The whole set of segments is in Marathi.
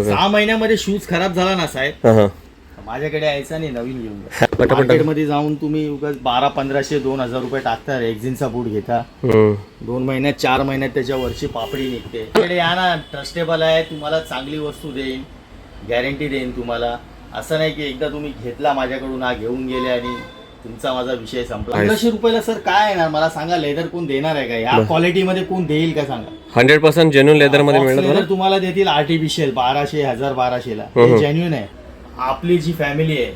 6 महिन्यामध्ये शूज खराब झाला ना साहेब, हां हां माझ्याकडे यायचा नाही, नवीन घेऊन जा. मार्केटमध्ये जाऊन तुम्ही उगाच 1200-1500 2000 रुपये टाकता, एक्झिनचा बूट घेता, 2 महिन्यात 4 महिन्यात त्याच्या वरची पापडी निघते. तिकडे या ना, ट्रस्टेबल आहे, तुम्हाला चांगली वस्तू देईन, गॅरंटी देईन तुम्हाला. असं नाही की एकदा तुम्ही घेतला माझ्याकडून, हा घेऊन गेले आणि तुमचा माझा विषय संपला. 1500 रुपयाला सर काय येणार मला सांगा? लेदर कोण देणार आहे का? या क्वालिटीमध्ये कोण देईल का सांगा? 100% जेन्युइन लेदर मध्ये मिळणार. तुम्हाला देतील आर्टिफिशियल 1200 1000-1200 ला, हे जेन्युइन आहे. आपली जी फॅमिली आहे,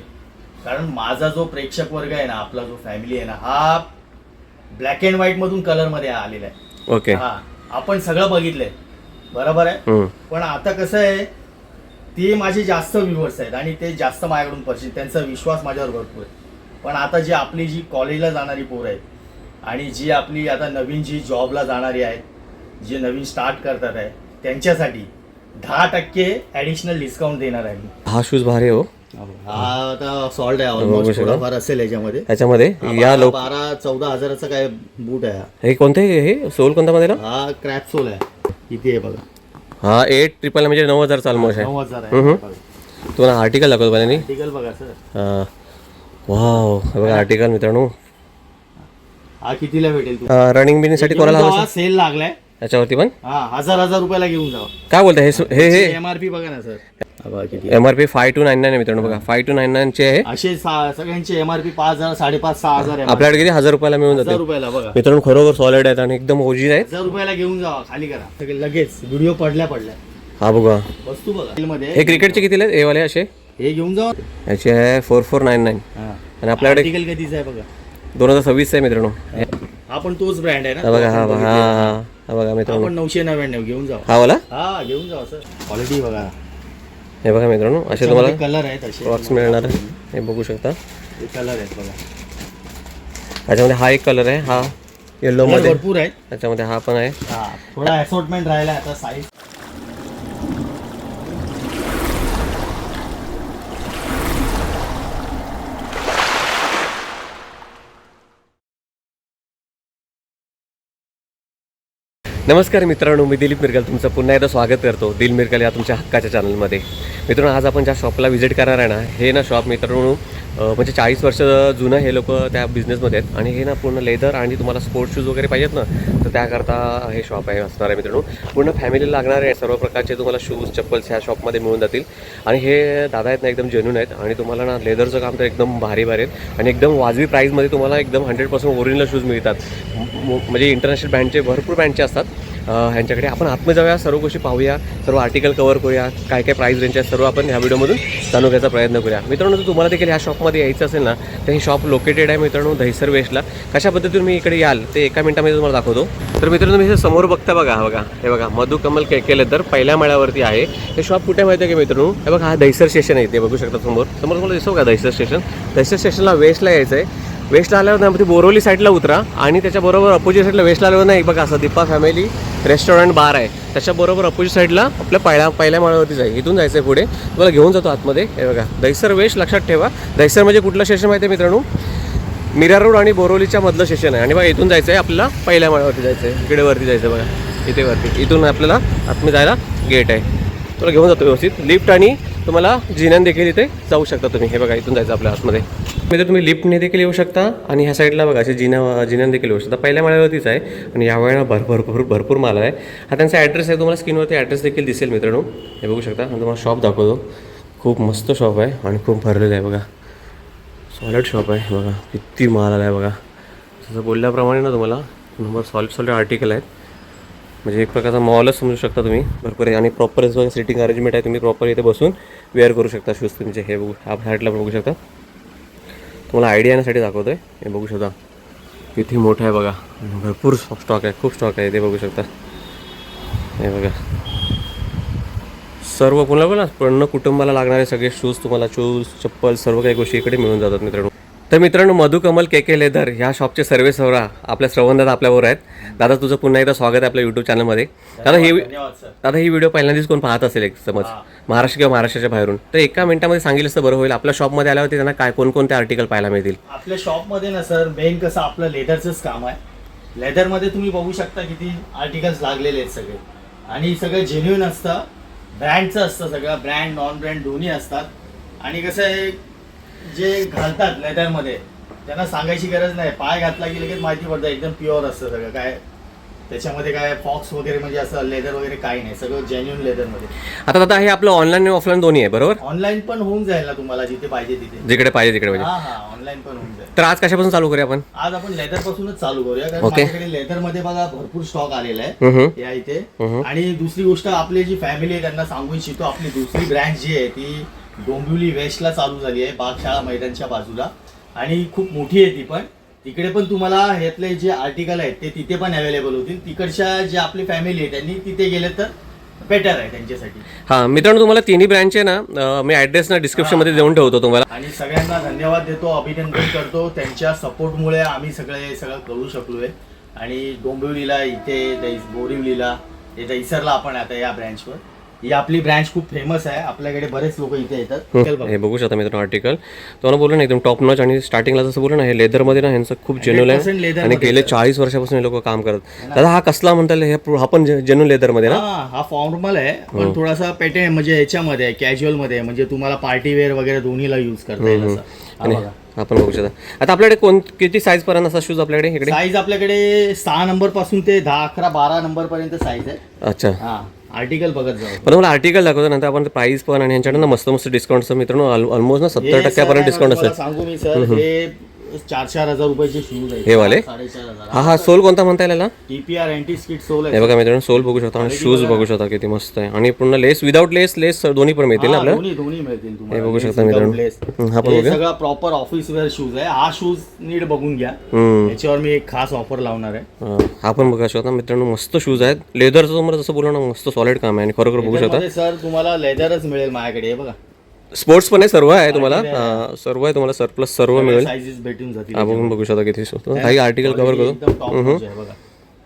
कारण माझा जो प्रेक्षक वर्ग आहे ना, आपला जो फॅमिली आहे ना, हा ब्लॅक अँड व्हाईट मधून कलर मध्ये आलेला आहे. ओके, हा आपण सगळं बघितलंय, बरोबर आहे. पण आता कसं आहे, ते माझे जास्त व्ह्युअर्स आहेत आणि ते जास्त माझ्याकडून परचेस, त्यांचा विश्वास माझ्यावर भरपूर आहे. पण आता जी आपली जी कॉलेजला जाणारी पोरं आहेत आणि जी आपली आता नवीन जी जॉबला जाणारी आहेत, जे नवीन स्टार्ट करतात आहे, त्यांच्यासाठी 10% ॲडिशनल डिस्काउंट देणार आहे मी. हा शूज भारी हो. हा आता सॉल्ट आहे, ऑलमोस्ट थोडाफार असेल याच्यामध्ये. या 12-14 हजाराचा काय बूट आहे. हे कोणते, हे सोल कोणता मध्ये? हा क्रॅप सोल आहे, किती आहे बघा. हा 800 म्हणजे 9000 ऑलमोस्ट आहे. 9000 आहे. तुम्हाला आर्टिकल दाखवतो पाहिजे. आर्टिकल बघा सर. वाव, बघा आर्टिकल मित्रांनो. हा कितीला भेटेल? रनिंग बिनिंग साठी कोणाला हवं? सेल लागलाय याच्यावरती पण. हा 1000 रुपयाला घेऊन जावा. काय बोलताय? हे एमआरपी बघा ना सर. एमआरपी 5299 आहे मित्रांनो. बघा 5299 चे आहे. असे सगळ्यांचे एमआरपी 5000 5,500-6,000 आहे. आपल्याकडे किती 1000 रुपयाला मिळून जाते. 1000 रुपयाला बघा मित्रांनो, खरोखर सॉलिड आहेत आणि एकदम ओरिजिनल आहेत. 1000 रुपयाला घेऊन जावा, खाली करा सगळे लगेच. व्हिडिओ पडल्या हा बघा वस्तू बघा. हे क्रिकेटचे कितीला आहेत? हे वाले असे हे घेऊन जावा. याचे आहे 4499 आणि आपल्याकडे आर्टिकल कधीच आहे बघा, 2026 आहे मित्रांनो. हा पण तोच ब्रँड आहे ना. बघा हा बघा मित्रांनो, आपण 999 घेऊन जावा. हा वाला हा घेऊन जावा सर. क्वालिटी बघा. हे बघा मित्रांनो, असे तुम्हाला कलर आहेत, असे बॉक्स मिळणार आहे. हे बघू शकता, हे कलर आहेत बघा. याच्यामध्ये हा एक कलर आहे, हा येलो मध्ये भरपूर आहेत. त्याच्यामध्ये हा पण आहे. हा थोडा असॉर्टमेंट राहिला आता. साईज नमस्कार मित्रांनो, मी दिलीप मिरकल तुमचं पुन्हा एकदा स्वागत करतो दिल मिरकल या तुमच्या हक्काच्या चॅनलमध्ये. मित्रांनो, आज आपण ज्या शॉपला व्हिजिट करणार आहे ना, हे ना शॉप मित्रांनो म्हणजे 40 वर्ष जुनं हे लोक त्या बिझनेसमध्ये आहेत आणि हे ना पूर्ण लेदर आणि तुम्हाला स्पोर्ट्स शूज वगैरे पाहिजेत ना, तर त्याकरता हे शॉप आहे असणार आहे मित्रांनो. पूर्ण फॅमिलीला लागणारे सर्व प्रकारचे तुम्हाला शूज चप्पल्स ह्या शॉपमध्ये मिळून जातील. आणि हे दादा आहेत ना, एकदम जेन्युइन आहेत आणि तुम्हाला ना लेदरचं काम तर एकदम भारी आहेत आणि एकदम वाजवी प्राईजमध्ये तुम्हाला एकदम 100% ओरिजिनल शूज मिळतात. म्हणजे इंटरनॅशनल ब्रँडचे भरपूर ब्रँडचे असतात ह्यांच्याकडे. आपण आतमध्ये जाऊया, सर्व गोष्टी पाहूया, सर्व आर्टिकल कवर करूया, काय काय प्राईस रेंज आहे सर्व आपण ह्या व्हिडिओमधून जाणून घ्यायचा प्रयत्न करूया. मित्रांनो, जर तुम्हाला देखील ह्या शॉपमध्ये यायचं असेल ना, तर ही शॉप लोकेटेड आहे मित्रांनो दहिसर वेस्टला. कशा पद्धतीने तुम्ही इकडे याल ते एका मिनिटामध्ये तुम्हाला दाखवतो. तर मित्रांनो, मी हे समोर बघता बघा, हे बघा मधु कमल केके लेदर पहिल्या माळ्यावरती आहे. हे शॉप कुठे माहिती आहे का मित्रांनो? हे बघा, हा दहिसर स्टेशन आहे, ते बघू शकता समोर तुम्हाला दिसतो का दहिसर स्टेशन. दहिसर स्टेशनला वेस्टला यायचं आहे. वेस्टला आल्यावर ना बोरोली साईडला उतरा आणि त्याच्याबरोबर अपोजिट साईडला वेस्टला आल्यावर नाही बघा, असं दीपा फॅमिली रेस्टॉरंट बार आहे, त्याच्याबरोबर अपोजिट साईडला आपल्या पहिल्या माळ्यावरतीच आहे. इथून जायचं आहे पुढे, तुम्हाला घेऊन जातो आतमध्ये. हे बघा दहिसर वेस्ट, लक्षात ठेवा. दहिसर म्हणजे कुठलं स्टेशन माहिती आहे मित्रांनो? मीरा रोड आणि बोरोलीच्या मधलं स्टेशन आहे. आणि बघा इथून जायचं आहे आपल्याला पहिल्या माळ्यावरती जायचं आहे. इकडे वरती जायचं बघा, इथे वरती. इथून आपल्याला आतमध्ये जायला गेट आहे, तुला घेऊन जातो व्यवस्थित. लिफ्ट आणि तुम्हाला जिन्यान देखील इथे जाऊ शकता तुम्ही. हे बघा इथून जायचं आपल्या आतमध्ये. म्हणजे तुम्ही लिफ्टने देखील येऊ शकता आणि ह्या साईडला बघा असे जिन्यान देखील येऊ शकता. पहिल्या माळ्यावरतीच आहे आणि यावेळेला भरपूर माल आहे. हा त्यांचा ॲड्रेस आहे, तुम्हाला स्क्रीनवरती ॲड्रेस देखील दिसेल मित्रांनो. हे बघू शकता आणि तुम्हाला शॉप दाखवतो. खूप मस्त शॉप आहे आणि खूप भरलेलं आहे बघा. सॉलिड शॉप आहे बघा, किती माल आला आहे बघा. जसं बोलल्याप्रमाणे ना तुम्हाला नंबर सॉलिड आर्टिकल आहेत. म्हणजे एक प्रकारचा मॉलच समजू शकता तुम्ही. भरपूर आहे आणि प्रॉपर सिटिंग अरेंजमेंट आहे. तुम्ही प्रॉपर इथे बसून वेअर करू शकता शूज तुमचे. हे बघू, हा साईडला पण बघू शकता. तुम्हाला आयडिया येण्यासाठी दाखवतो आहे. हे बघू शकता किती मोठं आहे बघा. भरपूर स्टॉक आहे, खूप स्टॉक आहे. ते बघू शकता. हे बघा सर्व पूर्ण कुटुंबाला लागणारे सगळे शूज तुम्हाला, शूज चप्पल सर्व काही गोष्टी इकडे मिळून जातात मित्रांनो. तर मित्रांनो, मधु कमल केके लेदर ह्या शॉपचे सर्वेसर्वा आपल्या श्रवणदादा आपल्याबरोबर आहेत. दादा, तुझं पुन्हा एकदा स्वागत आहे आपल्या यूट्यूब चॅनलमध्ये. दादा ही व्हिडिओ पहिल्यांदाच कोण पाहत असेल एक समज महाराष्ट्र किंवा महाराष्ट्राच्या बाहेरून, तर एका मिनिटामध्ये सांगितलं तर बरं होईल. आपल्या शॉपमध्ये आल्यावरती त्यांना काय कोणकोणते आर्टिकल पाहायला मिळतील? आपल्या शॉपमध्ये ना सर मेन कसं आपलं लेदरचंच काम आहे. लेदरमध्ये तुम्ही बघू शकता किती आर्टिकल्स लागलेले आहेत सगळे आणि सगळं जेन्युइन असतं. ब्रँडचं असतं सगळं, ब्रँड नॉन ब्रँड दोन्ही असतात. आणि कसं आहे, जे घालतात लेदरमध्ये त्यांना सांगायची गरज नाही, पाय घातला की लगेच माहिती पडतं एकदम प्युअर असतं सगळं. काय त्याच्यामध्ये काय फॉक्स वगैरे म्हणजे असं लेदर वगैरे काही नाही, सगळं जेन्युइन लेदरमध्ये. आता दादा हे आपलं ऑनलाईन आणि ऑफलाईन दोन्ही आहे बरोबर? ऑनलाईन पण होऊन जाईल ना तुम्हाला, जिथे पाहिजे तिथे, जिकडे पाहिजे तिकडे पाहिजे. हा हा ऑनलाईन पण होऊन जाईल. तर आज कशापासून चालू करूया आपण? आज आपण लेदर पासूनच चालू करूया, कारण Okay. माझ्याकडे लेदर मध्ये बघा भरपूर स्टॉक आलेला आहे या इथे. आणि दुसरी गोष्ट, आपली जी फॅमिली आहे त्यांना सांगू इच्छितो, आपली दुसरी ब्रँच जी आहे ती डोंबिवली वेस्टला चालू झाली आहे, बागशाळा मैदानच्या बाजूला. आणि खूप मोठी आहे ती पण. तिकडे पण तुम्हाला ह्यातले जे आर्टिकल आहेत ते तिथे पण अवेलेबल होतील. तिकडच्या जे आपली फॅमिली आहे त्यांनी तिथे गेले तर बेटर आहे त्यांच्यासाठी. हां मित्रांनो, तुम्हाला तिन्ही ब्रँच आहे ना, मी ॲड्रेस ना डिस्क्रिप्शनमध्ये देऊन ठेवतो तुम्हाला. आणि सगळ्यांना धन्यवाद देतो, अभिनंदन करतो. त्यांच्या सपोर्टमुळे आम्ही सगळं करू शकलोय. आणि डोंबिवलीला, इथे बोरिवलीला, दहिसरला आपण आता या ब्रँचवर. ही आपली ब्रँच खूप फेमस आहे, आपल्याकडे बरेच लोक इथे येतात. हे बघू शकता मित्रांनो आर्टिकल. तुम्हाला बोललो ना एकदम टॉप नॉच. आणि स्टार्टिंगला जसं बोललो ना, हे लेदरमध्ये ना ह्यांचं खूप जेन्युइन आहे आणि गेले 40 वर्षापासून हे लोक काम करतात. दादा हा कसला म्हणता येईल? हा पण जेन्युइन लेदरमध्ये ना? हा फॉर्मल आहे, पण थोडासा पॅटर्न म्हणजे ह्याच्यामध्ये कॅज्युअल मध्ये, म्हणजे तुम्हाला पार्टी वेअर वगैरे दोन्हीला युज करता येईल असं. हा बघा. आपण बघू शकता. आता आपल्याकडे किती साईज पर्यंत असा शूज आपल्याकडे? इकडे साईज आपल्याकडे 6 नंबर पासून ते 10, 11, 12 नंबर पर्यंत साईज आहे. अच्छा. हा आर्टिकल बघत जाऊ. पण मला आर्टिकल दाखवतो, नंतर आपण प्राइस पण. आणि यांच्याकडे ना मस्त मस्त डिस्काउंट मित्रांनो, ऑलमोस्ट ना 70% डिस्काउंट असेल. सांगू मी सर, हे 4,000 रुपयाचे शूज आहेत. हे वाले? 4,500. हा हा सोल कोणता म्हणता येईल? TPR अँटी स्किड सोल आहे. हे बघा मित्रांनो, सोल बघू शकता आणि शूज बघू शकता किती मस्त आहे. आणि पूर्ण लेस, विदाउट लेस दोन्ही पण मिळतील ना आपल्याला? दोन्ही मिळतील तुम्हाला. हे बघू शकता मित्रांनो. हा पण बघा, सगळा प्रॉपर ऑफिस वेअर शूज आहे. हा शूज नीट बघून घ्या, याच्यावर मी एक खास ऑफर लावणार आहे. हा पण बघा शकता मित्रांनो, मस्त शूज आहेत. लेदरचं तुम्हाला जसं बोललो ना, मस्त सॉलिड काम आहे. आणि खरोखर बघू शकता सर, तुम्हाला लेदरच मिळेल माझ्याकडे. हे बघा, स्पोर्ट्स पण आहे, सर्व आहे तुम्हाला. सर्व आहे तुम्हाला, सरप्लस सर्व मिळेल. साइजेस भेटून जातील. आपण बघू शकता किती स्वस्त. काही आर्टिकल कव्हर करतो.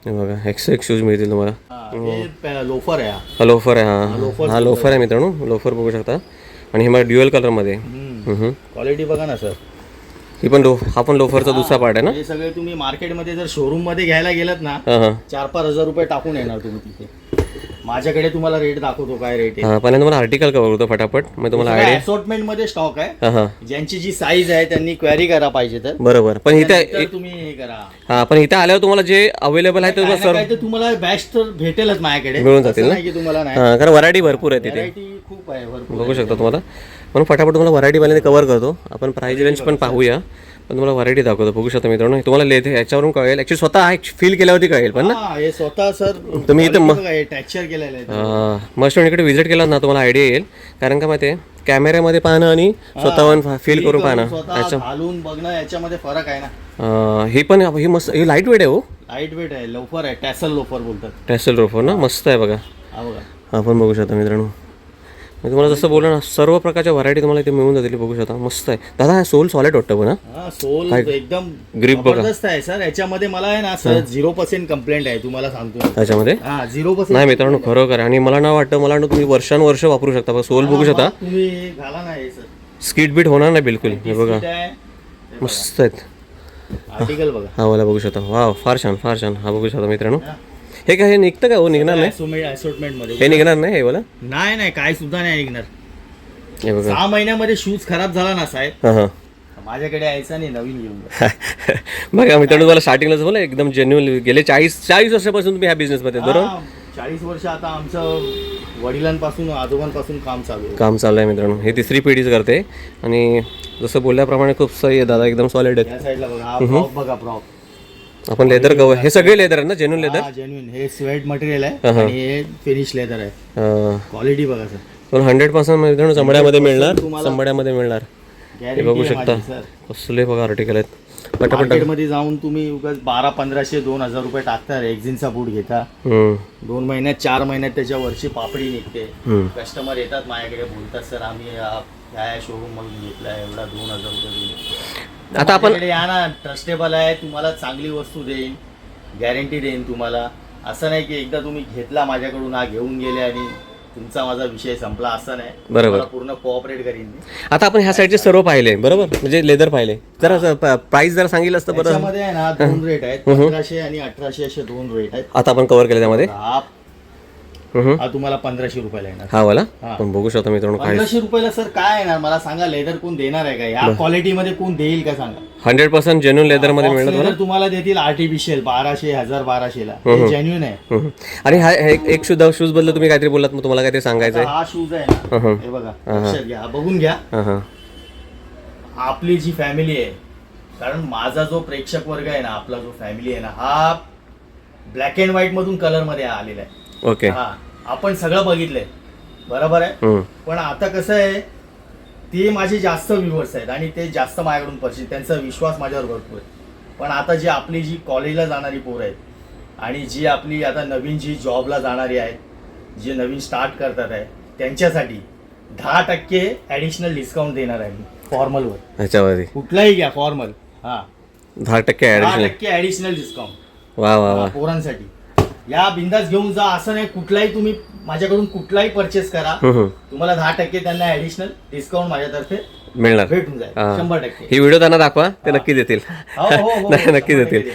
हे बघा, एक्स शूज मिळतील तुम्हाला. लोफर आहे हा लोफर आहे. हा लोफर आहे मित्रांनो, लोफर बघू शकता. आणि हे मला ड्युअल कलर मध्ये. क्वालिटी बघा ना सर. ही पण हा पण लोफरचा दुसरा पार्ट आहे ना. हे सगळे तुम्ही मार्केटमध्ये जर शोरूम मध्ये घ्यायला गेलात ना, 4-5 हजार रुपये टाकून येणार तुम्ही तिथे. माझ्याकडे तुम्हाला रेट दाखवतो काय रेट आहे. पण तुम्हाला आर्टिकल कव्हर होतो फटाफट, मग तुम्हाला आयडिया. असॉर्टमेंट मध्ये स्टॉक आहे. ज्यांची जी साईज आहे त्यांनी क्वेरी करा पाहिजे तर. बरोबर. पण इथे तुम्ही हे करा. हा, पण इथे आल्यावर तुम्हाला जे अवेलेबल आहे ते सर तुम्हाला बॅस्ट तर भेटेलच माझ्याकडे, मिळून जातील ना. तुम्हाला नाही, कारण व्हरायटी भरपूर आहे तिथे. व्हरायटी खूप आहे, भरपूर बघू शकता तुम्हाला. म्हणून फटाफट तुम्हाला व्हरायटी वाल्याने कव्हर करतो. आपण प्राइस रेंज पण पाहूया, पण तुम्हाला व्हरायटी दाखवतो. बघू शकता मित्रांनो, तुम्हाला लेथे याच्यावरून कळेल. ऍक्च्युली स्वतः फील केल्यावरती कळेल पण ना. हे स्वतः सर तुम्ही इथे टेक्स्चर केलेलं आहे. मस्ट इकडे व्हिजिट केला ना, तुम्हाला आयडिया येईल. कारण का माहिती आहे, कॅमेऱ्यामध्ये पाहणं आणि स्वतःहून फील करून पाहणं, घालून बघणं, याच्यामध्ये फरक आहे ना. ही पण ही मस्त, ही लाईट वेट आहे. हो, लाईट वेट आहे, लोफर आहे, टॅसल लोफर बोलतात. टॅसल लोफर ना, मस्त आहे बघा. हा बघा, आपण बघू शकता मित्रांनो. मी तुम्हाला जसं बोललो ना, सर्व प्रकारच्या व्हरायटी तुम्हाला इथे मिळून जातील. बघू शकता, मस्त आहे. दादा हा सोल सॉलिड वाटतं पण. सोल एकदम ग्रिप जबरदस्त आहे सर. याच्यामध्ये मला आहे ना सर 0% कंप्लेंट आहे, तुम्हाला सांगतो. त्याच्यामध्ये 0% नाही मित्रांनो, खरोखर. आणि मला ना वाटतं, मला तुम्ही वर्षानुवर्ष वापरू शकता. सोल बघू शकता, तुम्ही घाला ना हे सर, स्किट बीट होणार नाही बिलकुल. हे बघा, मस्त आहेत. आर्टिकल बघा, हा वाला बघू शकता. वा, फार छान, फार छान. हा बघू शकता मित्रांनो. हे काय, हे निघतं का? हो, निघणार नाही. असॉर्टमेंट मध्ये हे निघणार नाही. हे वाला नाही, काय सुद्धा नाही निघणार. हे बघा, 6 महिन्यामध्ये शूज खराब झाला ना साहेब, माझ्याकडे यायचा नाही, नवीन घेऊन बघा मित्रांनो. तुम्हाला स्टार्टिंगलाच बोला, एकदम जेन्युइन. गेले 40 वर्षापासून तुम्ही ह्या बिझनेस मध्ये, बरोबर? 40 वर्ष आता आमचं वडिलांपासून, आजोबांपासून काम चालू आहे मित्रांनो. हे तिसरी पिढीच करते. आणि जसं बोलल्याप्रमाणे खूप सही आहे दादा, एकदम सॉलिड आहे. या साईडला बघा, प्रॉप बघा, प्रॉप. आपण लेदर कव्हर, हे सगळे लेदर आहे ना, जेन्युइन लेदर. जेन्युइन. हे स्वेट मटेरियल आहे आणि हे फिनिश लेदर आहे. क्वालिटी बघा सर, पण 100% मित्रांनो चमड्यामध्ये मिळणार. चमड्यामध्ये मिळणार. हे बघू शकता, कसले बघा आर्टिकल आहेत. मार्केटमध्ये जाऊन तुम्ही 1200-1500 2,000 रुपये टाकता, रेक्झिनचा बूट घेता, 2 महिन्यात 4 महिन्यात त्याच्या वरची पापडी निघते. कस्टमर येतात माझ्याकडे, बोलतात सर आम्ही या शोरूम मधून घेतला, एवढा 2,000 रुपये. आता आपण या ना, ट्रस्टेबल आहे, तुम्हाला चांगली वस्तू देईन, गॅरंटी देईन तुम्हाला. असं नाही की एकदा तुम्ही घेतला माझ्याकडून, घेऊन गेले आणि तुमचा माझा विषय संपला, असं नाही. बरोबर, पूर्ण कोऑपरेट करीन. आता आपण ह्या साईडचे सर्व पाहिले, बरोबर, म्हणजे लेदर पाहिले. जरा प्राइस जरा सांगितलं असतं बरं. त्यामध्ये आहे ना 2 रेट आहेत, 1500 आणि 1800 असे 2 रेट आहेत. आता आपण कव्हर केले त्यामध्ये. हा तुम्हाला 1500 रुपयाला येणार. हा वाला हा. पण बघू शकता मित्रांनो काय 1500 रुपयाला सर काय येणार मला सांगा. लेदर कोण देणार आहे का या क्वालिटी मध्ये? कोण देईल का सांगा. 100% जेन्युइन लेदर मध्ये मिळणार लेदर तुम्हाला देतील आर्टिफिशियल 1200 1200 ला. हे जेन्युइन आहे. आणि हा एक सुद्धा शूज बद्दल तुम्ही काहीतरी बोललात, मग तुम्हाला काहीतरी सांगायचं हा शूज आहे ना, हे बघा लक्षात घ्या, बघून घ्या. आहे. आपली जी फॅमिली आहे, कारण माझा जो प्रेक्षक वर्ग आहे ना, आपला जो फॅमिली आहे ना, हा ब्लॅक अँड व्हाईट मधून कलर मध्ये आलेला आहे. ओके. हा आपण सगळं बघितलंय बरोबर आहे. पण आता कसं आहे, ते माझे जास्त व्ह्युअर्स आहेत आणि ते जास्त माझ्याकडून परचेस, त्यांचा विश्वास माझ्यावर भरपूर आहे. पण आता जी आपली जी कॉलेजला जाणारी पोरं आहेत आणि जी आपली आता नवीन जी जॉबला जाणारी आहेत, जे नवीन स्टार्ट करतात आहे, त्यांच्यासाठी 10% ॲडिशनल डिस्काउंट देणार आहे मी फॉर्मलवर. ह्याच्यामध्ये कुठलाही घ्या फॉर्मल. हा 10% ऍडिशनल. 10% ॲडिशनल डिस्काउंट वा वा वा. पोरांसाठी. या बिंदास घेऊन जा, असं नाही कुठलाही तुम्ही माझ्याकडून कुठलाही परचेस करा, तुम्हाला 10% त्यांना ऍडिशनल डिस्काउंट माझ्यातर्फे मिळणार, भेटून जाईल 100%. ही व्हिडिओ त्यांना दाखवा, ते नक्की देतील. नाही, नक्की देतील.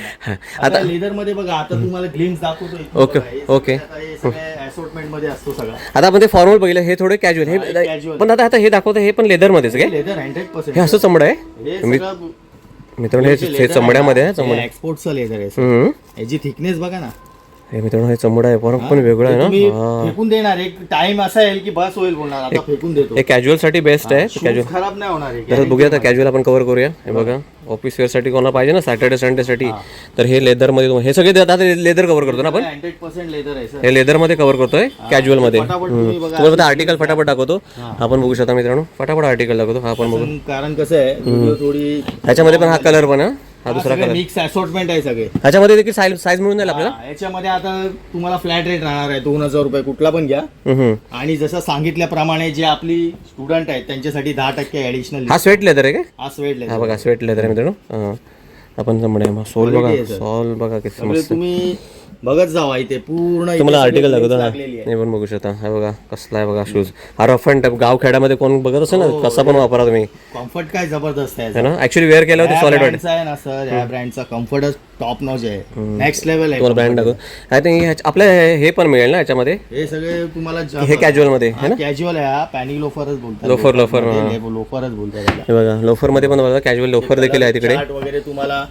आता लेदर मध्ये बघा, आता तुम्हाला ग्लिम्स दाखवतो. ओके. असॉर्टमेंट मध्ये असतो सगळं. आता आपण ते फॉर्मल बघितलं, हे थोडे कॅज्युअल. हे पण आता हे दाखवतं, हे पण लेदर मध्येच काय? लेदर 100%. हे असं चमडं आहे मित्रांनो, हे चमड्यामध्ये आहे. चमडा एक्सपोर्टचं लेदर आहे. याची थिकनेस बघा ना. हे मित्रांनो, हे चमडा आहे, पण वेगळं आहे ना. फेकून देणार, एक टाइम असा येईल की बस होईल बोलणार, आता फेकून देतो. हे कॅज्युअल साठी बेस्ट आहे. कॅज्युअल खराब नाही होणार. तर बघूया आता कॅज्युअल आपण कव्हर करूया. हे बघा, ऑफिस वेअर साठी कोणाला पाहिजे ना, सॅटर्डे संडे साठी, तर हे लेदर मध्ये, हे सगळे आता लेदर कव्हर करतो ना आपण. 100% लेदर आहे सर. हे लेदर मध्ये कव्हर करतोय कॅज्युअल मध्ये. तुम्हाला आर्टिकल फटाफट दाखवतो. आपण बघू शकता मित्रांनो, फटाफट आर्टिकल दाखवतो. हा आपण बघू. कारण कसं आहे, व्हिडिओ थोडी ह्याच्यामध्ये पण हा कलर पण आहे, हा दुसरा कलर. मिक्स असॉर्टमेंट आहे सगळे. ह्याच्यामध्ये देखील साईज मिळून जाईल आपल्याला. याच्यामध्ये आता तुम्हाला फ्लॅट रेट राहणार आहे 2000 रुपये, कुठला पण घ्या. आणि जसं सांगितल्याप्रमाणे जे आपली स्टुडंट आहेत त्यांच्यासाठी 10% ऍडिशनल. हा स्वेट लेदर आहे का? हा स्वेट लेदर. हा बघा, स्वेट लेदर आहे मित्रांनो. आपण समजा सोल बघा, सोल बघा किती मस्त. तुम्ही बघत जावा, इथे पूर्ण तुम्हाला आर्टिकल दाखवतो ना, हे पण बघू शकता. हा बघा कसला आहे बघा शूज. हा रफ अँड टफ गाव खेड्यामध्ये कोण बघत असेल ना, कसा पण वापरा तुम्ही. कम्फर्ट काय जबरदस्त आहे ना. ऍक्च्युली वेअर केल्यावर सॉलिड वाटत आहे ना सर. या ब्रँडचा कम्फर्ट टॉप नॉच आहे, नेक्स्ट लेवल आहे. तुम्हाला ब्रँड दाखवतो. आय थिंक आपल्या हे पण मिळेल ना याच्यामध्ये. हे सगळे तुम्हाला हे कॅज्युअल मध्ये आहे ना. कॅज्युअल आहे, हा पॅनी लोफरच बोलतात. लोफरच बोलतात. हे बघा, लोफर मध्ये पण बघा, कॅज्युअल लोफर देखील आहे तिकडे वगैरे तुम्हाला.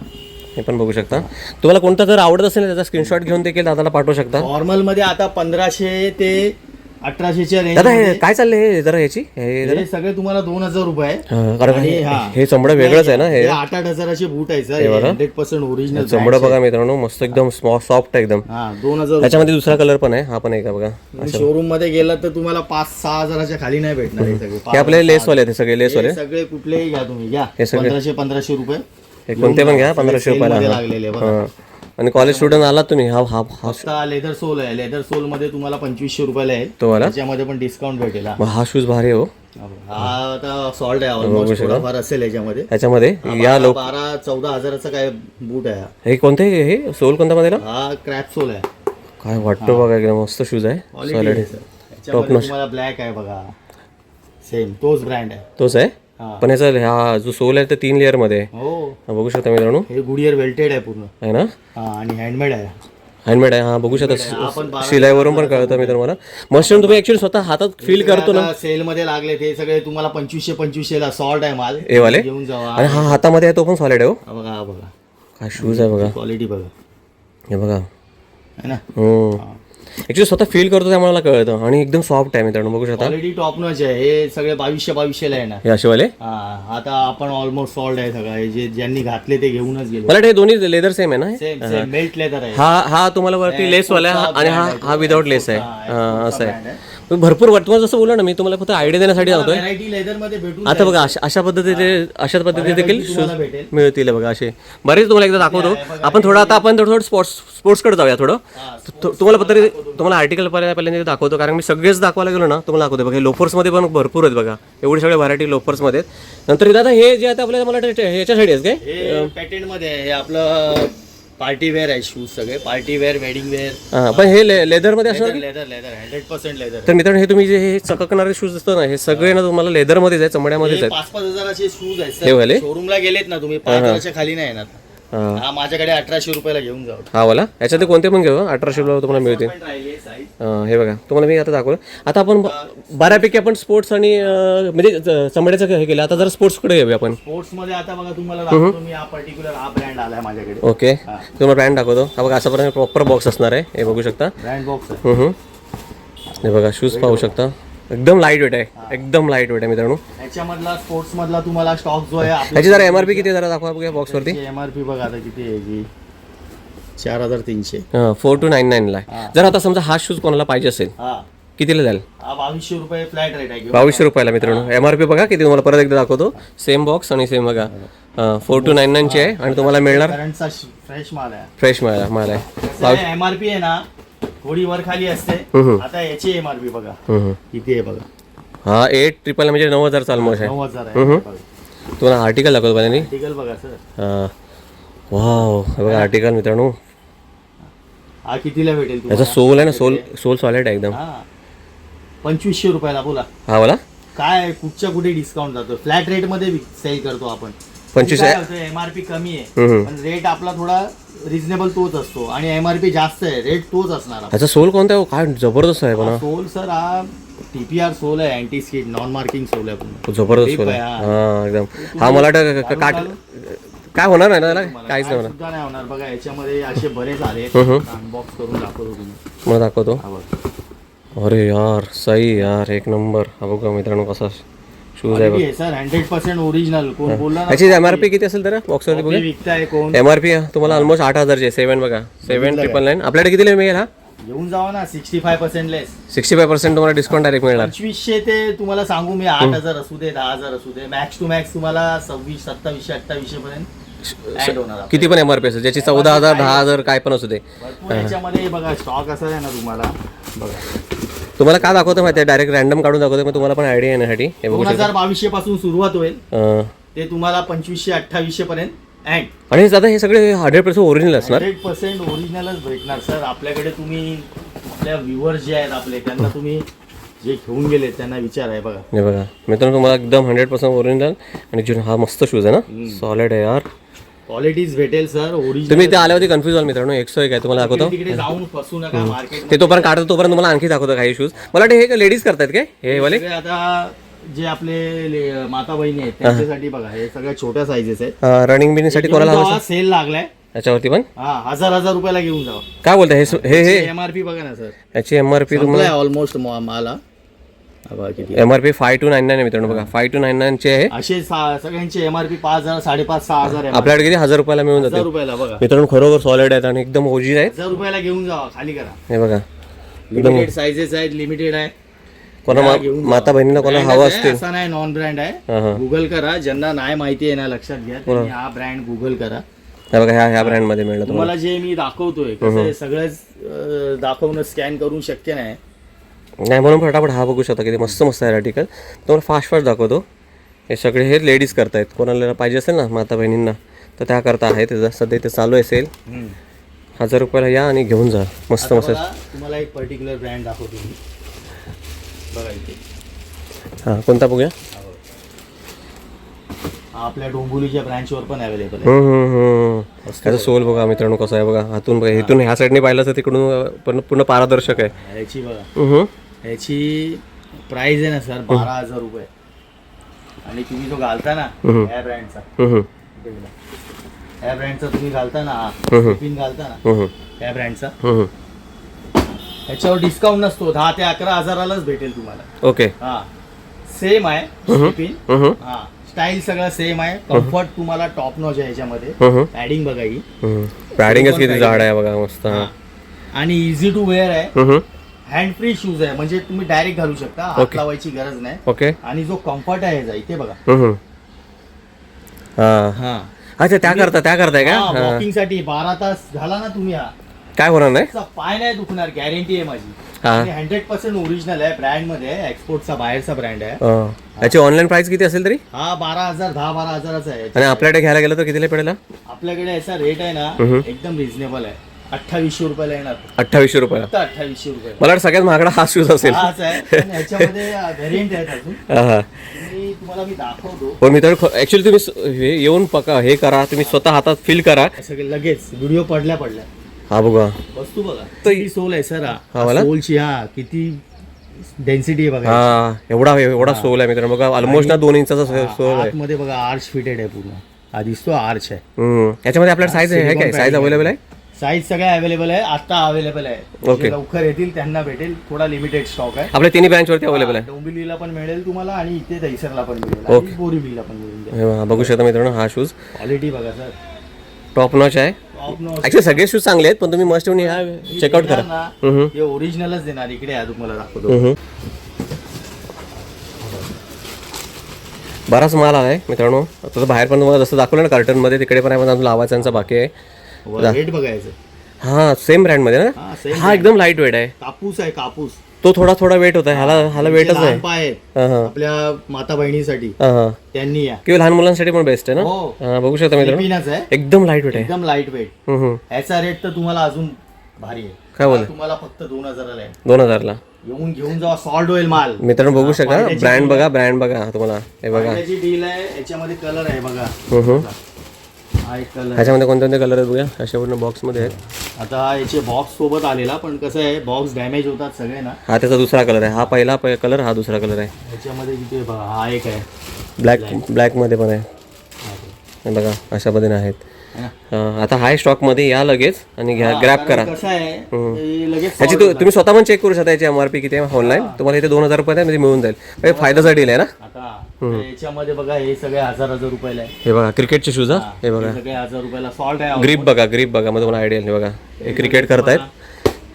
हे पण बघू शकता. तुम्हाला कोणता जर आवडत असेल त्याचा स्क्रीनशॉट घेऊन देखील दादाला पाठवू शकता. फॉर्मल मध्ये आता 1500 ते 1800च्या रेंज. दादा हे काय चाललंय जरा ह्याची? हे सगळे तुम्हाला 2000 रुपये. कारण हे चमडं वेगळंच आहे ना. हे 8-8 हजाराचे बूट आहे सर, 100% ओरिजिनल चमडं बघा मित्रांनो, मस्त एकदम सॉफ्ट एकदम. 2000. त्याच्यामध्ये दुसरा कलर पण आहे, हा पण आहे का बघा. शोरूम मध्ये गेला तर तुम्हाला 5-6 हजाराच्या खाली नाही भेटणार हे सगळे. हे आपले लेसवाले आहेत, सगळे लेसवाले. सगळे कुठलेही घ्या तुम्ही, घ्या 1500 रुपये. हे कोणते पण घ्या, 1500 रुपयाला. आणि कॉलेज स्टुडंट आलात तुम्ही, हा लेदर सोल आहे. लेदर सोल मध्ये तुम्हाला 2500 रुपयाला आहे. त्याच्यामध्ये पण डिस्काउंट भेटेल. हा शूज भारी हो. हा आता सॉल्ट आहे, ऑलमोस्ट थोडाफार असेल याच्यामध्ये. या 12-14 हजाराचा काय बूट आहे. हे कोणते, हे सोल कोणत्या मध्ये? हा क्रॅप सोल आहे. काय वाटतं बघा, एकदम मस्त शूज आहे. तुम्हाला ब्लॅक आहे बघा, सेम तोच ब्रँड आहे. तोच आहे, पण याचा हा जो सोल आहे ते 3 लेअर मध्ये. हो बघू शकता मित्रांनो. हे गुडियर वेल्टेड आहे पूर्ण आहे ना. आणि हँडमेड आहे. हँडमेड आहे, हा बघू शकता. शिलाईवरून पण कळतं मी तुम्हाला. मशरूम तुम्ही ऍक्च्युअली स्वतः हातात फील करतो ना. सेल मध्ये लागले ते सगळे तुम्हाला 2500 ला सॉल्ट आहे माल. हे वाले घेऊन जावा. आणि हा हातामध्ये आहे तो पण सॉलिड आहे. हो बघा, बघा काय शूज आहे बघा, क्वालिटी बघा. हे बघा है ना. ऍक्च्युली स्वतः फील करतो त्यामुळे मला कळतं. आणि एकदम सॉफ्ट आहे मित्रांनो, बघू शकता. क्वालिटी टॉप नॉच आहे. हे सगळे 2200 ला आहे ना, हे असेवाले. आता आपण ऑलमोस्ट सॉल्ट आहे सगळं. जे ज्यांनी घातले ते घेऊनच गेले. मला हे दोन्ही लेदर सेम आहे ना. सेम मेल्ट लेदर आहे. हा तुम्हाला वरती लेस वाला आहे आणि हा विदाउट लेस आहे. असं आहे. भरपूर तुम्हाला जसं बोललं ना मी, तुम्हाला फक्त आयडिया देण्यासाठी सांगतोय. व्हरायटी लेदर मध्ये भेटून आता बघा, अशा पद्धतीने देखील शूज मिळतील बघा. असे बरेच तुम्हाला एकदा दाखवतो. आपण थोडं स्पोर्ट्सकडे जाऊया. थोडं तुम्हाला आर्टिकल पहिल्यांदा दाखवतो, कारण मी सगळेच दाखवायला गेलो ना तुम्हाला दाखवतो. बघा, लोफर्समध्ये पण भरपूर आहेत बघा, एवढी सगळे व्हरायटी लोफर्समध्ये. नंतर दादा हे जे आता आपल्याला मला ह्याच्या साईड आहे काय, पॅटर्न मध्ये आहे. हे आपलं पार्टी वेअर आहे शूज, सगळे पार्टी वेअर, वेडिंग वेअर. पण हे लेदर मध्ये असणार. Leather 100% leather. तर मित्रांनो, हे तुम्ही जे हे चककणारे शूज असतात ना, हे सगळे ना तुम्हाला लेदर मध्येच आहे, चमड्यामध्येच आहेत. 5-5 हजाराचे शूज आहेत. शोरूमला गेलेत ना तुम्ही, 5 हजाराच्या खाली नाही येणार. हां हा माझ्याकडे 1800 रुपयाला घेऊन जाऊ. हा वाला याच्यात कोणते पण घेऊ 1800 रुपयाला तुम्हाला मिळतील. पण राहिले साईज. हे बघा तुम्हाला मी आता दाखवलं. आता आपण बऱ्यापैकी आपण स्पोर्ट्स आणि म्हणजे चमड्याचं हे केलं. आता जरा स्पोर्ट्सकडे येऊया आपण. स्पोर्ट्स मध्ये आता बघा तुम्हाला दाखवतो मी, हा पर्टिक्युलर हा ब्रँड आलाय माझ्याकडे. ओके तुम्हाला ब्रँड दाखवतो. हा बघा असा प्रॉपर बॉक्स असणार आहे. हे बघू शकता. ब्रँड बॉक्स आहे. हे बघा शूज पाहू शकता. एकदम लाईट वेट आहे. एकदम लाईट वेट आहे मित्रांनो. याच्यामधला स्पोर्ट्स मधला तुम्हाला स्टॉक जो आहे याची जरा एमआरपी किती आहे जरा दाखवा बघा बॉक्सवरती. एमआरपी बघा आता किती आहे की 4300. 4299 ला आहे. जर आता समजा हा शूज कोणाला पाहिजे असेल हा कितीला द्याल? हा 2200 रुपये फ्लॅट रेट आहे. 2200 रुपयाला मित्रांनो. एमआरपी बघा किती तुम्हाला परत एकदा दाखवतो. सेम बॉक्स आणि सेम बघा 4299 ची आहे आणि तुम्हाला मिळणार करंटचा फ्रेश माल आहे. फ्रेश माल आहे. एमआरपी आहे ना थोडी वर खाली असते. आता याची एमआरपी बघा किती आहे बघा. हा 8,000 म्हणजे 9000 चालमोश आहे. 9000 आहे. तुम्हाला आर्टिकल दाखवतो पाहिजे. आर्टिकल बघा सर. वाव हे बघा आर्टिकल मित्रांनो. हा कितीला भेटेल याचा सोल आहे ना सोल सॉलिड आहे एकदम. 2500 रुपयाला. बोला हा वाला काय कुठच्या कुठे डिस्काउंट जातो. फ्लॅट रेट मध्ये सेल करतो आपण. 25 एमआरपी कमी आहे पण रेट आपला थोडा रिझनेबल तोच असतो आणि एमआरपी जास्त आहे रेट तोच असणार. याचा सोल कोणता आहे? काय जबरदस्त आहे पण. सोल सर हा टीपीआर सोल आहे. Anti skid non marking sole आहे. जबरदस्त सोल आहे. हा एकदम. हा मला वाटतं काट काय होणार नाही ना त्याला काहीच नाही होणार. सुद्धा नाही होणार. बघा याच्यामध्ये असे बरेच आले. अनबॉक्स करून दाखवतो तुम्ही. मला दाखवतो. अरे यार सही यार एक नंबर. हा बघा मित्रांनो कसा शूज आहे सर. 100% ओरिजिनल. कोण बोलला ना याची एमआरपी किती असेल तर बॉक्सवरती बघा. विकताय कोण. एमआरपी तुम्हाला ऑलमोस्ट 8000 ची 7 बघा 7999. आपल्याकडे कितीला मिळेल? हा घेऊन जावा ना 65% लेस. 65% तुम्हाला डिस्काउंट डायरेक्ट मिळणार. 2500 ते तुम्हाला सांगू मी 8000 असू दे 10000 असू दे मॅक्स टू मॅक्स तुम्हाला 26 2700 2800 पर्यंत ऍड होणार. किती पण एमआरपी असेल ज्याची 14000 10000 काय पण असू दे. याच्यामध्ये बघा स्टॉक असा आहे ना तुम्हाला. बघा तुम्हाला काय दाखवतो माहिती आहे डायरेक्ट रॅन्डम काढून दाखवतो मग तुम्हाला पण आयडिया येण्यासाठी. हे बघू 2022 पासून सुरुवात होईल ते तुम्हाला 2500 2800 पर्यंत एंड. आणि आता हे सगळे 100% ओरिजिनल असणार. 100% ओरिजिनलच भेटणार सर. आपल्याकडे तुम्ही आपल्या व्ह्युअर्स जे आहेत आपले त्यांना तुम्ही जे घेऊन गेले त्यांना विचार आहे. बघा हे बघा मित्रांनो तुम्हाला एकदम 100% ओरिजिनल आणि हा मस्त शूज आहे ना सॉलिड आहे यार. क्वालिटीज भेटेल सर ओरिजिनल. तुम्ही ते आल्यावरती कन्फ्युज व्हाल मित्रांनो. 101 आहे तुम्हाला दाखवतो. तिकडे जाऊन फसू नका मार्केट. ते तोपर्यंत काढतो तोपर्यंत तुम्हाला आणखी दाखवतो काही शूज. मला वाटतं हे लेडीज करतात काय हे वाले. आता जे आपले माता बहिणी आहेत त्यांच्यासाठी बघा हे सगळ्या छोट्या साईजेस आहेत. रनिंग बिनिंग साठी कोणाला सेल लागलाय याच्यावरती पण. 1000 रुपयाला घेऊन जावा. काय बोलता हे एमआरपी बघा ना सर. याची एमआरपी तुम्हाला ऑलमोस्ट मला एमआरपी 5299 आहे मित्रांनो. बघा 5299 ची आहे. असे सगळ्यांची एमआरपी 5000 5,500 6000 आपल्याकडे किती 1000 रुपयाला मिळून जाते. 1000 रुपयाला बघा मित्रांनो खरोखर सॉलिड आहेत आणि एकदम ओरिजिनल आहेत. 1000 रुपयाला घेऊन जावा. खाली करा. हे बघा लिमिटेड साईजेस आहेत. लिमिटेड आहे. कोणा माता बहिणीला कोणाला हवं असतील असा नाही नॉन ब्रँड आहे. गुगल करा. ज्यांना नाही माहिती आहे ना लक्षात घ्या त्यांनी हा ब्रँड गुगल करा. हे बघा ह्या ब्रँड मध्ये मिळणार तुम्हाला. जे मी दाखवतोय कसं सगळंच दाखवणं स्कॅन करून शक्य नाही म्हणून फटाफट हा बघू शकता किती मस्त आहे आर्टिकल. तुम्हाला फास्ट दाखवतो. हे सगळे हे लेडीज करतायत. कोणाला पाहिजे असेल ना माता बहिणींना तर त्या करता आहेत. सध्या इथे चालू आहे सेल. 1000 रुपयाला या आणि घेऊन जा. मस्त तुम्हाला एक पर्टिक्युलर ब्रँड दाखवतो मी. बघा इथे. हां कोणता बघूया. आपल्या डोंबिवलीच्या ब्रँचवर पण अवेलेबल आहे. त्याचा सोल बघा मित्रांनो कसा आहे बघा. हातून बघा इथून ह्या साईडने पाहिलं तर तिकडून पण पूर्ण पारदर्शक आहे. याची बघा याची प्राइस आहे ना सर 12000 रुपये. आणि तुम्ही जो घालता ना या ब्रँडचा तुम्ही घालता ना पिन घालता ना या ब्रँडचा याच्यावर डिस्काउंट नसतो. 10 ते 11,000लाच भेटेल तुम्हाला. ओके सेम आहे पिन. स्टाईल सगळं सेम आहे. कम्फर्ट तुम्हाला टॉप नॉच आहे याच्यामध्ये. पॅडिंग बघा ही पॅडिंगच किती जाड आहे बघा मस्त. आणि इझी टू वेअर आहे. हँड फ्री शूज आहे म्हणजे तुम्ही डायरेक्ट घालू शकता. हात लावायची गरज नाही. ओके. आणि जो कम्फर्ट आहे याचा इथे बघा. अच्छा त्या करताय का वॉकिंग साठी 12 तास घाला ना तुम्ही. हा काय होणार नाही. पाय नाही दुखणार गॅरंटी आहे माझी. 100% ओरिजिनल आहे. ब्रँड मध्ये एक्सपोर्टचा बाहेरचा ब्रँड आहे. याची ऑनलाईन प्राइस किती असेल तरी. 12,000 आहे. आणि आपल्याकडे घ्यायला गेलं तर कितीला पडेल. आपल्याकडे याचा रेट आहे ना एकदम रिझनेबल आहे. 2800 रुपयाला येणार. 2800 रुपयाला. 2800 रुपये. मला सगळ्यात महागडा हा शूज असेल. याच्यामध्ये व्हेरियंट आहेत अजून. तुम्हाला मी दाखवतो. पण मित्रांनो ऍक्च्युली तुम्ही हे येऊन पका हे करा, तुम्ही स्वतः हातात फील करा. सगळे लगेच व्हिडिओ पडल्या हा बघा वस्तू बघा, किती सोल आहे सर. मला? सोलची किती डेन्सिटी आहे बघा. हा एवढा सोल आहे मित्रांनो बघा. ऑलमोस्ट ना 2 इंचाचा सोल आहे. मध्ये बघा आर्च फिटेड आहे पूर्ण. हा दिसतो आर्च आहे. याच्यामध्ये आपल्याला साईज आहे काय? साईज अवेलेबल आहे? साईज सगळ्या अवेलेबल आहे, आता अवेलेबल आहे. ओके. लवकर येतील त्यांना भेटेल. थोडा लिमिटेड स्टॉक आहे. आपल्या तिन्ही ब्रँच वरती अवेलेबल आहे. डोंबिवलीला पण मिळेल तुम्हाला आणि इथे दहिसरला पण मिळेल आणि बोरिवलीला पण मिळेल. बघू शकता मित्रांनो हा शूज क्वालिटी बघा सर, टॉप नॉच आहे. ऍक्च्युली सगळे शूज चांगले आहेत, पण तुम्ही मस्ट येऊन ह्या चेकआउट करा. हे ओरिजिनलच देणार. इकडे आहे तुम्हाला दाखवतो. बराच माल आहे मित्रांनो. आता बाहेर पण तुम्हाला जसं दाखवलं ना कार्टन मध्ये, तिकडे पण आहे, पण लावायचा त्यांचा बाकी आहे. रेट बघायचं. हा सेम ब्रँड मध्ये ना. हा एकदम लाईट वेट आहे. कापूस आहे कापूस. तो थोडा वेट होता. ह्याला वेटच नाही. पाय आपल्या माता बहिणीसाठी त्यांनी या किंवा लहान मुलांसाठी पण बेस्ट आहे ना. बघू शकता मित्रांनो एकदम लाईट वेट आहे. एकदम लाईट वेट. याचा रेट तर तुम्हाला अजून भारी आहे. काय बोल, तुम्हाला फक्त 2000 आहे. 2000 ला येऊन घेऊन जावा. सॉल्ट ऑइल माल मित्रांनो. बघू शकता ब्रँड बघा तुम्हाला. हे बघा त्याची डील आहे. याच्यामध्ये कलर आहे बघा. हा एक कलर. ह्याच्यामध्ये कोणते कलर आहेत बघूया. अशा पूर्ण बॉक्स मध्ये आहेत. आता याचे बॉक्स सोबत आलेला, पण कसं आहे बॉक्स डॅमेज होतात सगळे ना. हा त्याचा दुसरा कलर आहे. हा पहिला कलर, हा दुसरा कलर आहे. याच्यामध्ये किती बघा. हा एक आहे ब्लॅक मध्ये पण आहे. हे बघा अशा पद्धतीने आहेत. आता हाय स्टॉक मध्ये या लगेच आणि घ्या, ग्रॅब करा. कसं आहे लगेच याची तुम्ही स्वतः पण चेक करू शकता. याची MRP किती आहे ऑनलाईन. तुम्हाला इथे 2000 रुपये मिळून जाईल. म्हणजे फायद्याचा डील आहे ना. आता याच्यामध्ये बघा हे सगळे 1000 रुपयाला आहे. हे बघा क्रिकेटचे शूज. हा हे बघा सगळे 1000 रुपयाला. सॉल्ट आहे. ग्रीप बघा मग तुम्हाला आयडिया आहे. बघा हे क्रिकेट करतायत.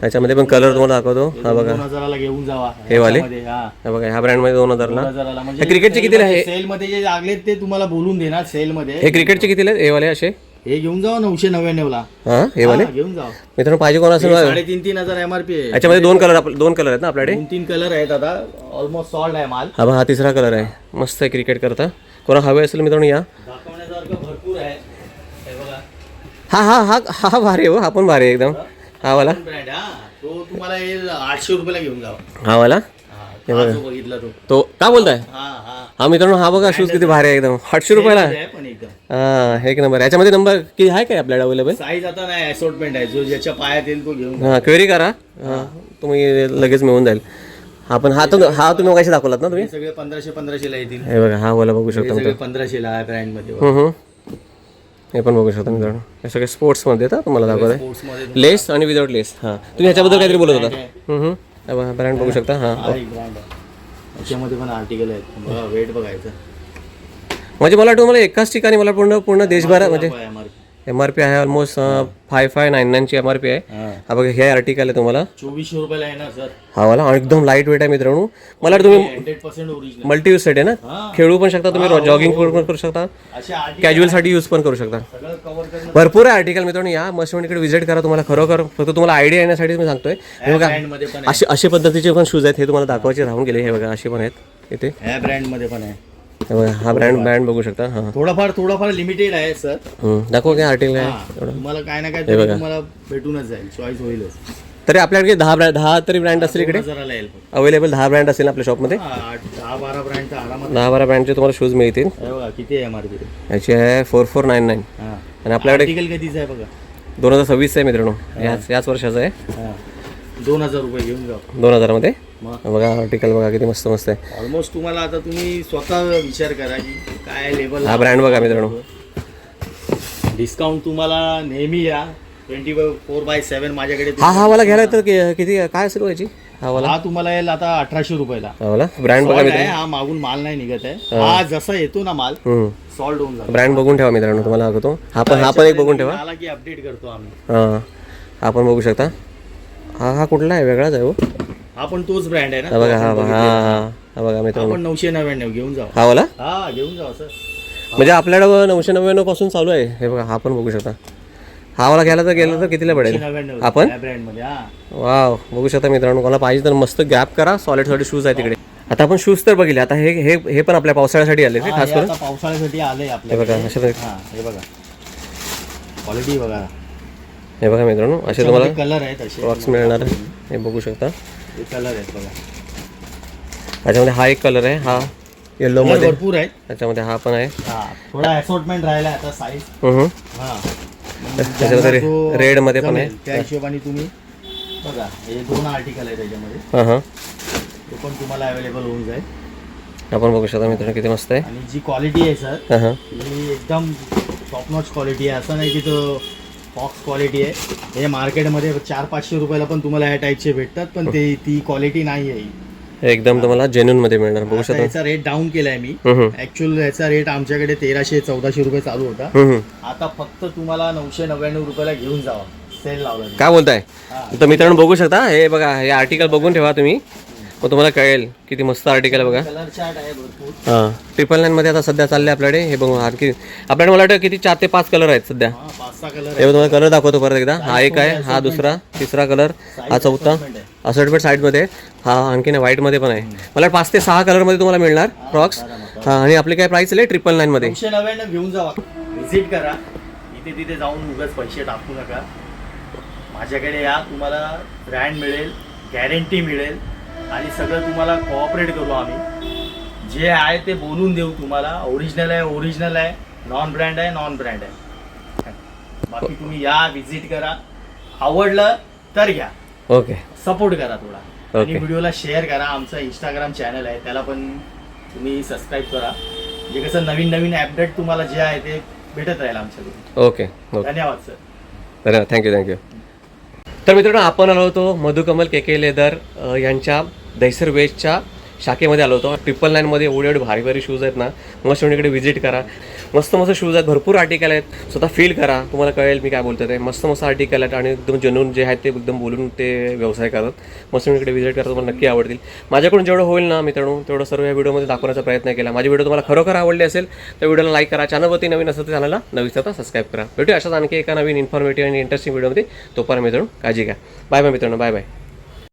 ह्याच्यामध्ये पण कलर तुम्हाला दाखवतो. हा बघा 2000 घेऊन जावा. हे वाले. हे बघा ह्या ब्रँड मध्ये 2000 ला. हे क्रिकेटचे कितीला आहे? सेल मध्ये जे लागले ते तुम्हाला बोलून देणार. सेल मध्ये हे क्रिकेटचे कितीला आहेत? हे वाले असे हे घेऊन जावा 999 ला. हा हे वाले घेऊन जावा मित्रांनो. पाहिजे कोण असेल 3,500 MRP आहे. याच्यामध्ये दोन कलर आहेत ना आपल्याकडे. 2-3 कलर आहेत. आता ऑलमोस्ट सॉल्ट आहे माल. हा तिसरा कलर आहे. मस्त आहे क्रिकेट करता. कोणा हवे असेल मित्रांनो या. दाखवण्यासारखं भरपूर आहे. हे बघा. हा भारी आहे. हा पण भारी आहे एकदम. हा वाला ब्रँड. तो तुम्हाला 800 रुपयाला घेऊन जावा. हा वाला बघितला तो का बोलताय. हा मित्रांनो हा बघा शूज किती भारी आहे एकदम. 800 रुपयाला. हा एक नंबर. याच्यामध्ये नंबर किती आहे काय आपल्याला अवेलेबल? साईज आता नाही, असॉर्टमेंट आहे. जो ज्याच्या पायात येईल तो घेऊन. हा क्वेरी करा. तुम्ही लगेच मिळून जाईल. हा तुम्ही कशी दाखवलात ना तुम्ही. सगळे 1500 ला येतील. हे बघा हा वाला बघू शकता. 1500 ला ब्रँड मध्ये. हे पण बघू शकता मित्रांनो. हे सगळे स्पोर्ट्स मध्ये येतात. तुम्हाला दाखवत लेस आणि विदाउट लेस. हा तुम्ही ह्याच्याबद्दल काहीतरी बोलत होता. ब्रँड बघू शकता. हा याच्यामध्ये पण आर्टिकल आहेत. बघा वेट बघायचं. म्हणजे मला वाटतं मला एकाच ठिकाणी मला पूर्ण देशभरात म्हणजे MRP आहे ऑलमोस्ट 5599 ची MRP आहे. हा बघा हे आर्टिकल आहे तुम्हाला 2400 रुपयाला आहे ना सर. हा वाला एकदम लाईट वेट आहे मित्रांनो. मला तुम्ही 100% ओरिजिनल मल्टी यूज साठी आहे ना. खेळू पण शकता तुम्ही. जॉगिंग पण करू शकता. कॅज्युअल साठी यूज पण करू शकता. भरपूर आहे आर्टिकल मित्रांनो. या मस्त इकडे व्हिजिट करा. तुम्हाला खरोखर फक्त तुम्हाला आयडिया येण्यासाठी मी सांगतोय. हे बघा असे पद्धतीचे पण शूज आहेत. हे तुम्हाला दाखवायचे राहून गेले. हे बघा असे पण आहेत इथे. ह्या ब्रँड मध्ये पण आहे. हा ब्रँड बघू शकता. हा थोडाफार लिमिटेड आहे सर. दाखव काय आर्टिकल आहे. तुम्हाला काय ना काय तुम्हाला भेटूनच जाईल. चॉईस होईलच. तरी आपल्याकडे 10 तरी ब्रँड असतील इकडे अवेलेबल. 10 ब्रँड असतील आपल्या शॉपमध्ये. 10-12 ब्रँड आरामात. 10-12 ब्रँडचे तुम्हाला शूज मिळतील. किती आहे MRP? याची आहे 4499. आणि आपल्याकडे कधीच आहे बघा. 2026 आहे मित्रांनो. याच वर्षाचा आहे. 2000 रुपये घेऊन जा. 2000 मध्ये बघा आर्टिकल बघा किती मस्त आहे. ऑलमोस्ट तुम्हाला आता तुम्ही स्वतः विचार करा की काय लेवल. हा ब्रँड बघा मित्रांनो. डिस्काउंट तुम्हाला नेहमी या 24/7 माझ्याकडे. हा वाला घ्यायला तर किती काय असेल याची. हा तुम्हाला येईल आता 1800 रुपयाला. ब्रँड बघा मित्रांनो. हा मागून माल नाही निघत आहे. हा जसा येतो ना माल सॉल्ट होऊन जातो. ब्रँड बघून ठेवा मित्रांनो. तुम्हाला दाखवतो. हा पण एक बघून ठेवा. की अपडेट करतो आम्ही. हा पण बघू शकता. हा कुठला आहे? वेगळाच आहे. हा पण तोच ब्रँड आहे ना. बघा हा बघा मित्रांनो. 999 घेऊन जाऊ. हा वाला घेऊन जाऊ सर. म्हणजे आपल्याकडे 999 पासून चालू आहे. हे बघा हा पण बघू शकता. हा वाला गेला तर कितीला पडेल आपण. वाव बघू शकता मित्रांनो. कोणाला पाहिजे तर मस्त गॅप करा. सॉलिड साठी शूज आहे तिकडे. आता आपण शूज तर बघितले. आता हे पण आपल्या पावसाळ्यासाठी आले खास करून. पावसाळ्यासाठी आले आपले. बघा अशा हे बघा क्वालिटी बघा. हे बघा मित्रांनो असे तुम्हाला कलर आहेत असे बॉक्स मिळणार. हे बघू शकता. कलर आहेत बघा. याच्यामध्ये हा एक कलर आहे. येलो मध्ये भरपूर आहेत. त्याच्यामध्ये हा पण आहे. हा थोडा असॉर्टमेंट राहिला आता साईज. हा त्याच्यामध्ये रेड मध्ये पण आहे. त्या हिशोबाने तुम्ही बघा हे 2 आर्टिकल आहे त्याच्यामध्ये. हां हां तो पण तुम्हाला अवेलेबल होऊन जाईल. आपण बघू शकता मित्रांनो किती मस्त आहे. आणि जी क्वालिटी आहे सर हां हां ही एकदम टॉप नॉच क्वालिटी आहे. असं नाही की तो बॉक्स क्वालिटी आहे. हे मार्केटमध्ये 400-500 रुपयाला पण तुम्हाला ह्या टाईपचे भेटतात, पण ते ती क्वालिटी नाही आहे. एकदम तुम्हाला जेन्युन मध्ये मिळणार. बघू आता शकता. याचा रेट डाऊन केलाय मी. हम्म, ऍक्च्युअल याचा रेट आमच्याकडे 1300-1400 रुपये चालू होता. हम्म. आता फक्त तुम्हाला 999 रुपयाला घेऊन जावा. सेल लावला मी. काय बोलताय? हा. तर मित्रांनो बघू शकता. हे बघा हे आर्टिकल बघून ठेवा तुम्ही, मग तुम्हाला कळेल किती मस्त आर्टिकल बघा. कलर चार्ट आहे भरपूर. हां 999 मध्ये आता सध्या चालले आपल्याकडे. हे बघू आणखी आपल्याकडे मला वाटतं किती 4 ते 5 कलर आहेत सध्या. हा 5-6 कलर हे तुम्हाला कलर दाखवतो परत एकदा. हा एक आहे, हा दुसरा, तिसरा कलर, हा चौथा. असॉर्टमेंट साईडमध्ये. हा आणखीन व्हाईटमध्ये पण आहे. मला 5 ते 6 कलरमध्ये तुम्हाला मिळणार फ्रॉक्स. हां आणि आपली काय प्राईस आहे 999 मध्ये. 999 घेऊन जावा. व्हिजिट करा. इथे तिथे जाऊन उगाच पैसे टाकू नका. माझ्याकडे या, तुम्हाला ब्रँड मिळेल, गॅरंटी मिळेल आणि सगळं तुम्हाला कोऑपरेट करू आम्ही. जे आहे ते बोलून देऊ तुम्हाला. ओरिजिनल आहे ओरिजिनल आहे, नॉन ब्रँड आहे नॉन ब्रँड आहे. बाकी तुम्ही या, व्हिजिट करा. आवडलं तर घ्या. ओके. सपोर्ट करा थोडा. आणि ओके. व्हिडिओला शेअर करा. आमचं इंस्टाग्राम चॅनल आहे त्याला पण तुम्ही सबस्क्राईब करा. म्हणजे कसं नवीन नवीन अपडेट तुम्हाला जे आहे ते भेटत राहील आमच्याकडून. Okay okay. धन्यवाद सर. धन्यवाद. थँक्यू. तर मित्रांनो आपण आलो होतो मधुकमल KK लेदर यांच्या दहिसर वेस्टच्या शाखेमध्ये आलो होतो. 999 मध्ये एवढे भारी भारी शूज आहेत ना, मस्त इकडे व्हिजिट करा. मस्त मस्त शूज आहेत, भरपूर आर्टिकल आहेत. स्वतः फील करा, तुम्हाला कळेल मी काय बोलतो ते. मस्त मस्त आर्टिकल आहेत आणि एकदम जेन्युइन जे आहेत ते एकदम बोलून ते व्यवसाय करतात. मस्त इकडे व्हिजिट करा, तुम्हाला नक्की आवडतील. माझ्याकडून जेवढं होईल ना मित्रांनो तेवढं सर्व या व्हिडिओमध्ये दाखवण्याचा प्रयत्न केला. माझी व्हिडिओ तुम्हाला खरोखर आवडली असेल तर व्हिडिओला लाईक करा. चॅनलवरती नवीन असेल तर चॅनलला नवीन आता सबस्क्राईब करा. भेटूया अशाच आणखी एका नवीन इन्फॉर्मेटिव्ह आणि इंटरेस्टिंग व्हिडिओमध्ये. तोपर्यंत मित्रांनो काळजी घ्या. बाय बाय मित्रांनो. Bye bye.